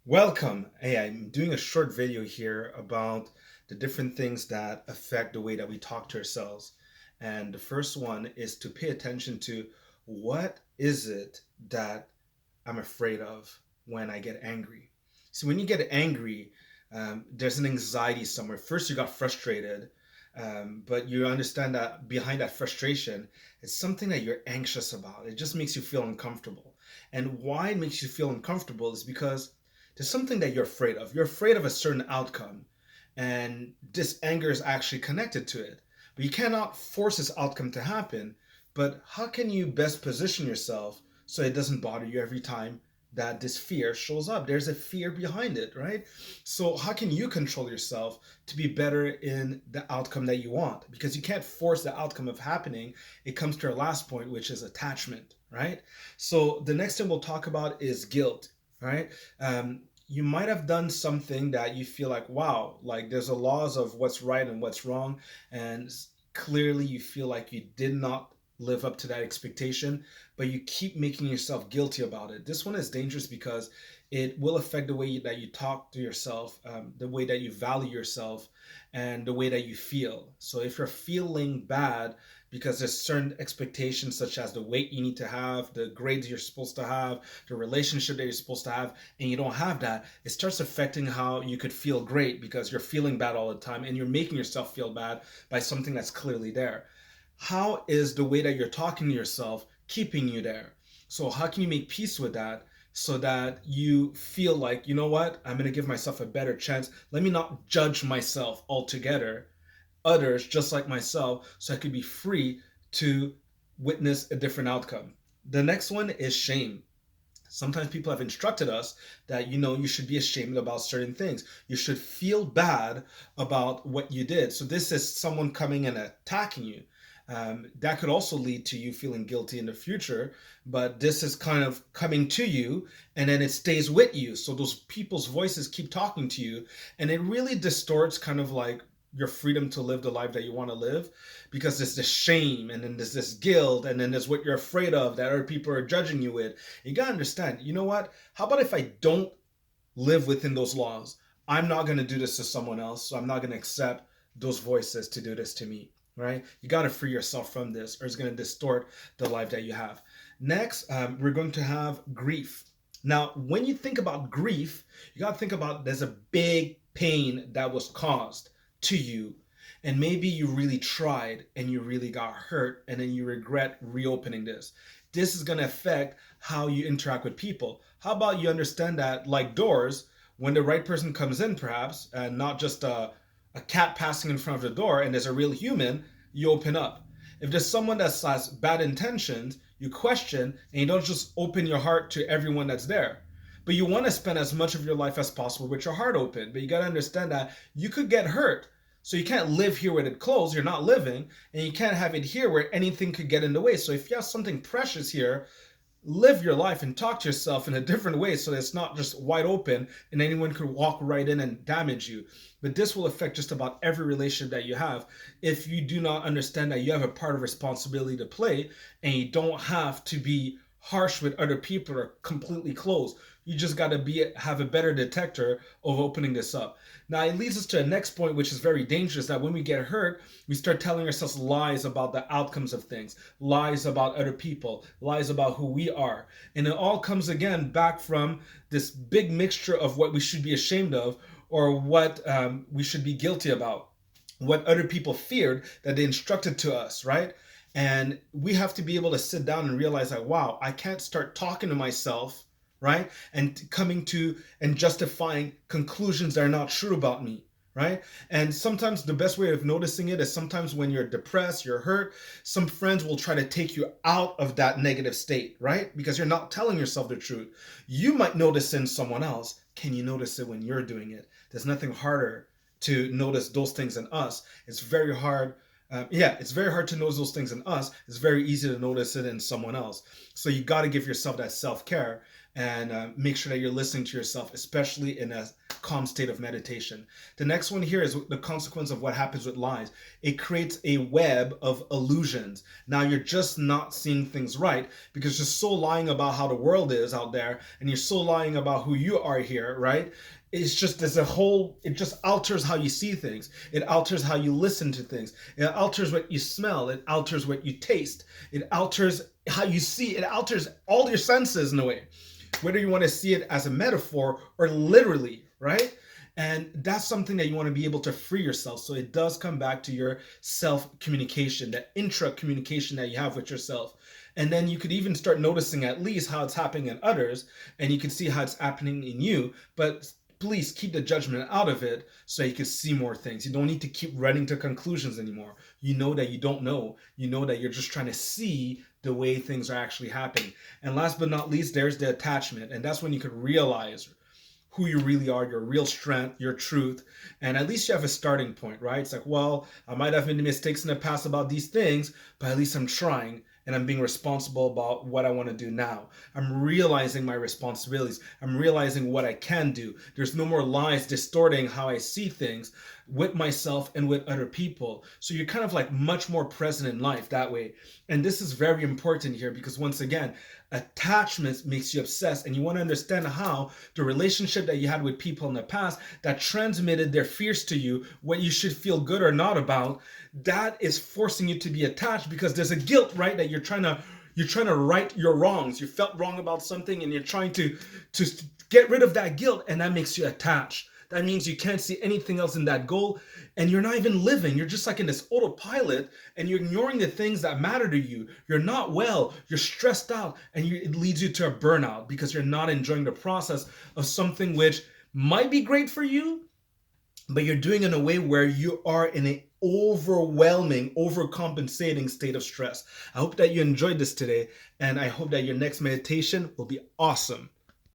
Welcome. Hey, I'm doing a short video here about the different things that affect the way that we talk to ourselves. And the first one is to pay attention to what is it that I'm afraid of when I get angry. So when you get angry, there's an anxiety somewhere. First, you got frustrated, but you understand that behind that frustration, it's something that you're anxious about. It just makes you feel uncomfortable. And why it makes you feel uncomfortable is because there's something that you're afraid of. You're afraid of a certain outcome, and this anger is actually connected to it. But you cannot force this outcome to happen. But how can you best position yourself so it doesn't bother you every time that this fear shows up? There's a fear behind it, right? So how can you control yourself to be better in the outcome that you want? Because you can't force the outcome of happening. It comes to our last point, which is attachment, right? So the next thing we'll talk about is guilt, right? You might have done something that you feel like, wow, like there's a laws of what's right and what's wrong, and clearly you feel like you did not live up to that expectation, but you keep making yourself guilty about it. This one is dangerous because it will affect the way that you talk to yourself, the way that you value yourself, and the way that you feel. So if you're feeling bad because there's certain expectations such as the weight you need to have, the grades you're supposed to have, the relationship that you're supposed to have, and you don't have that, it starts affecting how you could feel great because you're feeling bad all the time and you're making yourself feel bad by something that's clearly there. How is the way that you're talking to yourself keeping you there? So how can you make peace with that so that you feel like, you know what, I'm going to give myself a better chance. Let me not judge myself altogether, others just like myself, so I could be free to witness a different outcome. The next one is shame. Sometimes people have instructed us that, you should be ashamed about certain things. You should feel bad about what you did. So this is someone coming and attacking you. That could also lead to you feeling guilty in the future, but this is kind of coming to you and then it stays with you. So those people's voices keep talking to you, and it really distorts kind of like your freedom to live the life that you want to live, because there's this shame and then there's this guilt and then there's what you're afraid of that other people are judging you with. You got to understand, you know what? How about if I don't live within those laws? I'm not going to do this to someone else, so I'm not going to accept those voices to do this to me, right? You got to free yourself from this, or it's going to distort the life that you have. Next, we're going to have grief. Now, when you think about grief, you got to think about there's a big pain that was caused to you, and maybe you really tried and you really got hurt, and then you regret reopening this. This is going to affect how you interact with people. How about you understand that, like doors, when the right person comes in, perhaps, and not just a cat passing in front of the door and there's a real human, you open up. If there's someone that has bad intentions, you question and you don't just open your heart to everyone that's there. But you want to spend as much of your life as possible with your heart open. But you got to understand that you could get hurt. So you can't live here with it closed. You're not living. And you can't have it here where anything could get in the way. So if you have something precious here, live your life and talk to yourself in a different way so that it's not just wide open and anyone could walk right in and damage you. But this will affect just about every relationship that you have if you do not understand that you have a part of responsibility to play, and you don't have to be harsh with other people or completely closed. You just got to have a better detector of opening this up. Now it leads us to the next point, which is very dangerous, that when we get hurt, we start telling ourselves lies about the outcomes of things, lies about other people, lies about who we are. And it all comes again back from this big mixture of what we should be ashamed of, or what we should be guilty about, what other people feared that they instructed to us, right? And we have to be able to sit down and realize that, wow, I can't start talking to myself, right? And coming to and justifying conclusions that are not true about me, right? And sometimes the best way of noticing it is sometimes when you're depressed, you're hurt, some friends will try to take you out of that negative state, right? Because you're not telling yourself the truth. You might notice in someone else. Can you notice it when you're doing it? There's nothing harder to notice those things in us. It's very hard. It's very hard to notice those things in us. It's very easy to notice it in someone else. So you got to give yourself that self-care and make sure that you're listening to yourself, especially in a calm state of meditation. The next one here is the consequence of what happens with lies. It creates a web of illusions. Now you're just not seeing things right because you're so lying about how the world is out there, and you're so lying about who you are here, right? It's just there's a whole, it just alters how you see things. It alters how you listen to things. It alters what you smell. It alters what you taste. It alters how you see. It alters all your senses in a way, whether you want to see it as a metaphor or literally, right? And that's something that you want to be able to free yourself. So it does come back to your self communication, that intra communication that you have with yourself. And then you could even start noticing at least how it's happening in others, and you can see how it's happening in you. But please keep the judgment out of it so you can see more things. You don't need to keep running to conclusions anymore. You know that you don't know. You know that you're just trying to see the way things are actually happening. And last but not least, there's the attachment. And that's when you could realize who you really are, your real strength, your truth. And at least you have a starting point, right? It's like, well, I might have made mistakes in the past about these things, but at least I'm trying. And I'm being responsible about what I want to do now. I'm realizing my responsibilities. I'm realizing what I can do. There's no more lies distorting how I see things with myself and with other people. So you're kind of like much more present in life that way. And this is very important here because once again, attachment makes you obsessed, and you want to understand how the relationship that you had with people in the past that transmitted their fears to you, what you should feel good or not about, that is forcing you to be attached because there's a guilt, right? That you're trying to right your wrongs. You felt wrong about something and you're trying to get rid of that guilt, and that makes you attached. That means you can't see anything else in that goal, and you're not even living. You're just like in this autopilot, and you're ignoring the things that matter to you. You're not well, you're stressed out, and it leads you to a burnout because you're not enjoying the process of something which might be great for you, but you're doing it in a way where you are in an overwhelming, overcompensating state of stress. I hope that you enjoyed this today, and I hope that your next meditation will be awesome.